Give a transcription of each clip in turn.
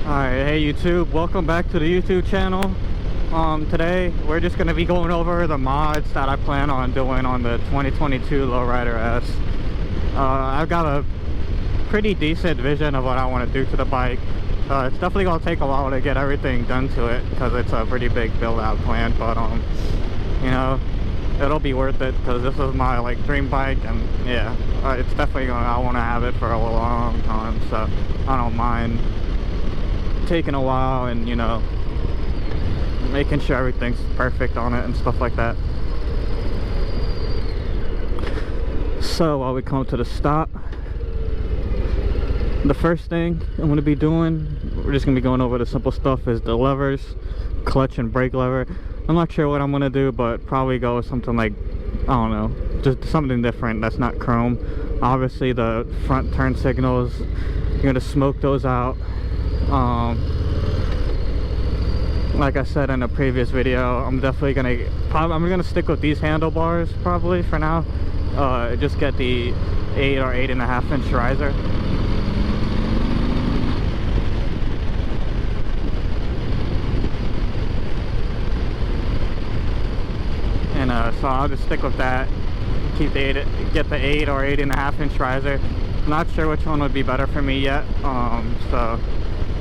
Alright, hey YouTube, welcome back to the YouTube channel. Today we're just going to be going over the mods that I plan on doing on the 2022 Lowrider S. I've got a pretty decent vision of what I want to do to the bike. It's definitely going to take a while to get everything done to it because it's a pretty big build out plan, but you know, it'll be worth it because this is my dream bike, and yeah, it's definitely I want to have it for a long time, so I don't mind taking a while and, you know, making sure everything's perfect on it and stuff like that. So while we come to the stop, the first thing I'm going to be doing, we're just going to be going over the simple stuff, is the levers, clutch and brake lever. I'm not sure what I'm going to do, but probably go with something like, I don't know, just something different that's not chrome. Obviously the front turn signals, you're going to smoke those out. Like I said in a previous video, I'm definitely gonna stick with these handlebars probably for now. Just get the 8 or 8.5 inch riser. And so I'll just stick with that. Keep the get the 8 or 8.5 inch riser. Not sure which one would be better for me yet. So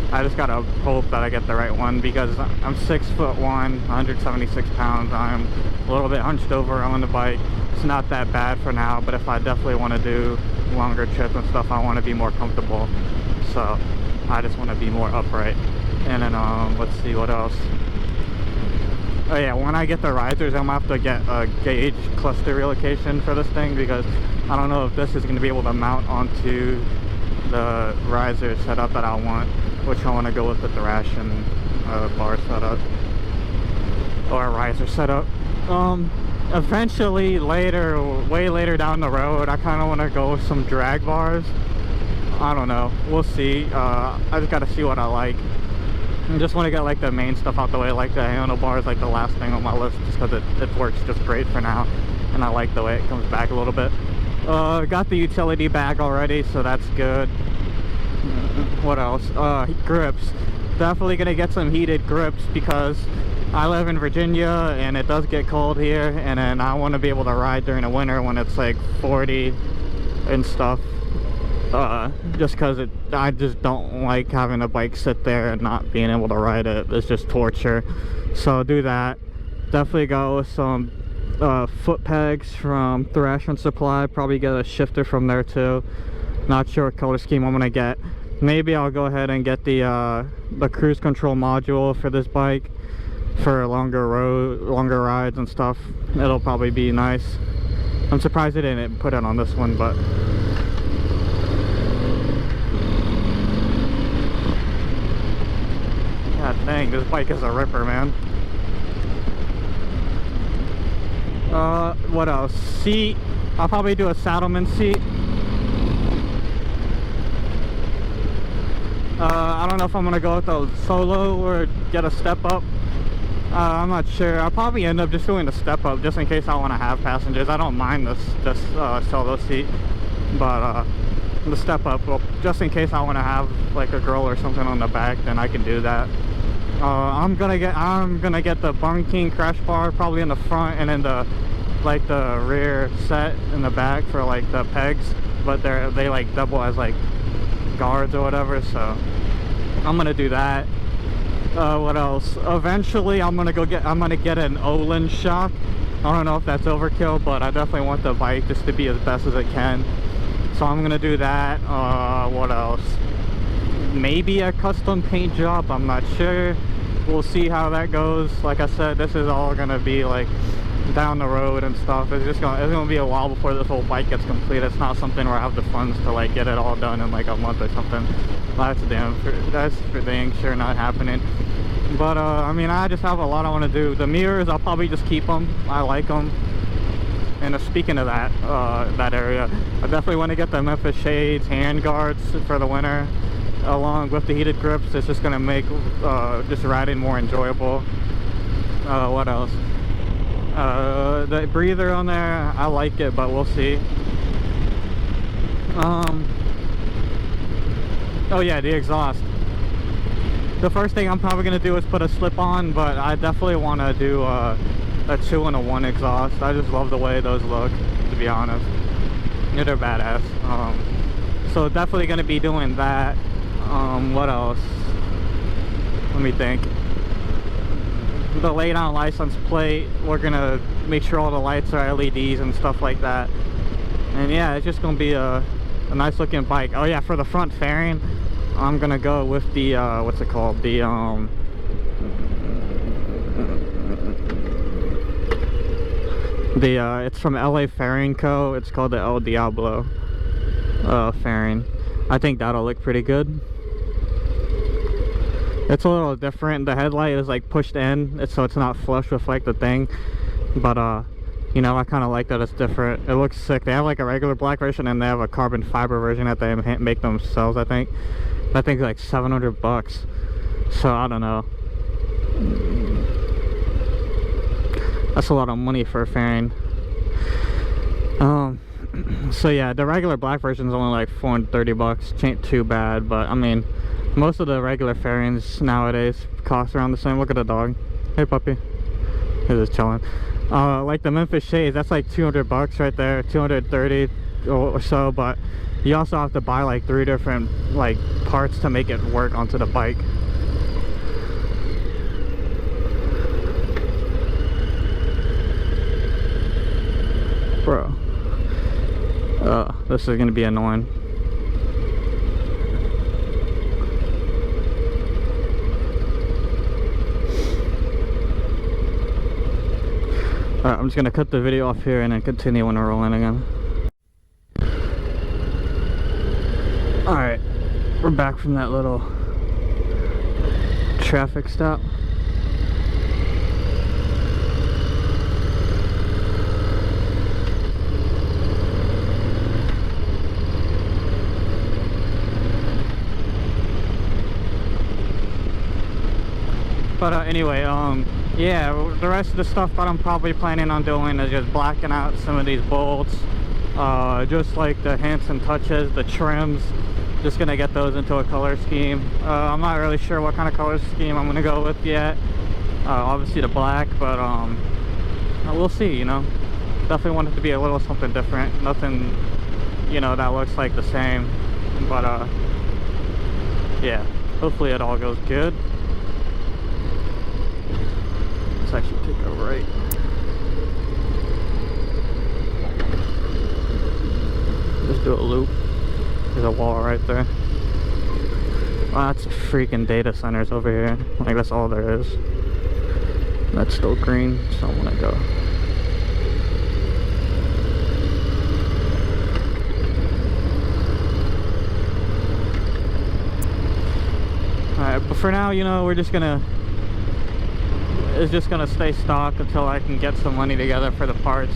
I just gotta hope that I get the right one because I'm 6'1", 176 pounds. I'm a little bit hunched over on the bike. It's not that bad for now, but if I definitely want to do longer trips and stuff, I want to be more comfortable. So I just want to be more upright. And then let's see what else. Oh yeah, when I get the risers, I'm gonna have to get a gauge cluster relocation for this thing because I don't know if this is gonna be able to mount onto the riser setup that I want, which I want to go with the Thrashin bar setup or riser setup. Eventually later, way later down the road, I kind of want to go with some drag bars. I don't know, we'll see. I just got to see what I like. I just want to get like the main stuff out the way, like the handlebars, like the last thing on my list, just because it works just great for now, and I like the way it comes back a little bit. Got the utility bag already, so that's good. What else? Grips. Definitely gonna get some heated grips because I live in Virginia and it does get cold here, and then I want to be able to ride during the winter when it's like 40 and stuff. Just because I just don't like having a bike sit there and not being able to ride it. It's just torture. So do that. Definitely go with some foot pegs from Thrashin Supply. Probably get a shifter from there too. Not sure what color scheme I'm gonna get. Maybe I'll go ahead and get the cruise control module for this bike for longer rides and stuff. It'll probably be nice. I'm surprised they didn't put it on this one, but god dang, this bike is a ripper, man. What else? Seat. I'll probably do a Saddlemen seat. I don't know if I'm gonna go with a solo or get a step up. I'm not sure. I'll probably end up just doing a step up just in case I want to have passengers. I don't mind this solo seat, but the step up, well, just in case I want to have like a girl or something on the back, then I can do that. I'm gonna get the Bung King crash bar probably in the front, and then the rear set in the back for like the pegs, but they like double as like guards or whatever, so I'm gonna do that. What else? Eventually I'm gonna get an Olin shock. I don't know if that's overkill, but I definitely want the bike just to be as best as it can, so I'm gonna do that. What else? Maybe a custom paint job, I'm not sure. We'll see how that goes. Like I said, this is all gonna be like down the road and stuff. It's gonna be a while before this whole bike gets complete. It's not something where I have the funds to like get it all done in like a month or something. That's for dang sure not happening. But I mean, I just have a lot I want to do. The mirrors, I'll probably just keep them. I like them. And speaking of that area, I definitely want to get the Memphis Shades hand guards for the winter, along with the heated grips. It's just gonna make just riding more enjoyable. What else? The breather on there, I like it, but we'll see. Oh yeah, the exhaust. the first thing I'm probably gonna do is put a slip on, but I definitely want to do a 2-in-1 exhaust. I just love the way those look, to be honest. Yeah, they're badass. So definitely gonna be doing that. What else? Let me think. The lay down license plate, we're gonna make sure all the lights are LEDs and stuff like that. And yeah, it's just gonna be a nice looking bike. Oh yeah, for the front fairing, I'm gonna go with the what's it called, the it's from LA Fairing Co. It's called the El Diablo fairing. I think that'll look pretty good. It's a little different. The headlight is like pushed in, so it's not flush with like the thing, but you know, I kind of like that it's different. It looks sick. They have like a regular black version and they have a carbon fiber version that they make themselves. I think like $700, so I don't know. That's a lot of money for a fairing. So yeah, the regular black version is only like $430. Ain't too bad, but I mean, most of the regular fairings nowadays cost around the same. Look at the dog. Hey puppy. He's just chilling. Like the Memphis Shades, that's like $200 right there, 230 or so, but you also have to buy like 3 different like parts to make it work onto the bike. Bro, this is gonna be annoying. Alright, I'm just gonna cut the video off here and then continue when we're rolling again. Alright, we're back from that little traffic stop. But anyway, yeah, the rest of the stuff that I'm probably planning on doing is just blacking out some of these bolts, just like the Hansen touches, the trims, just gonna get those into a color scheme. I'm not really sure what kind of color scheme I'm gonna go with yet. Obviously the black, but we'll see, you know. Definitely want it to be a little something different, nothing, you know, that looks like the same, but yeah, hopefully it all goes good. Let's actually take a right. Just do a loop. There's a wall right there. Lots of freaking data centers over here. Like, that's all there is. That's still green, so I'm gonna go. Alright, but for now, you know, we're just gonna... It's just gonna stay stock until I can get some money together for the parts.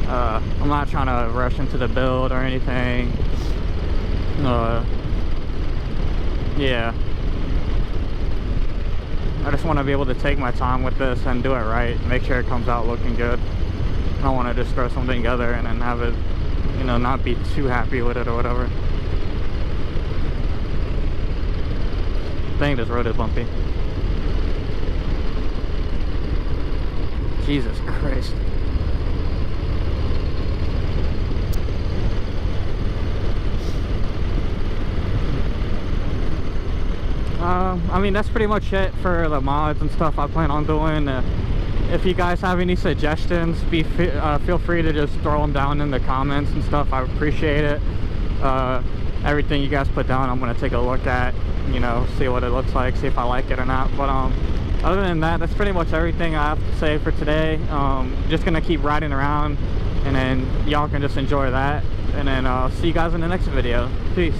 I'm not trying to rush into the build or anything. Yeah, I just want to be able to take my time with this and do it right, make sure it comes out looking good. I don't want to just throw something together and then have it, you know, not be too happy with it or whatever. Dang, this road is bumpy. Jesus Christ. I mean, that's pretty much it for the mods and stuff I plan on doing. If you guys have any suggestions, feel free to just throw them down in the comments and stuff. I appreciate it. Everything you guys put down, I'm going to take a look at, you know, see what it looks like, see if I like it or not. But other than that, that's pretty much everything I have to say for today. Just gonna keep riding around, and then y'all can just enjoy that, and then I'll see you guys in the next video. Peace.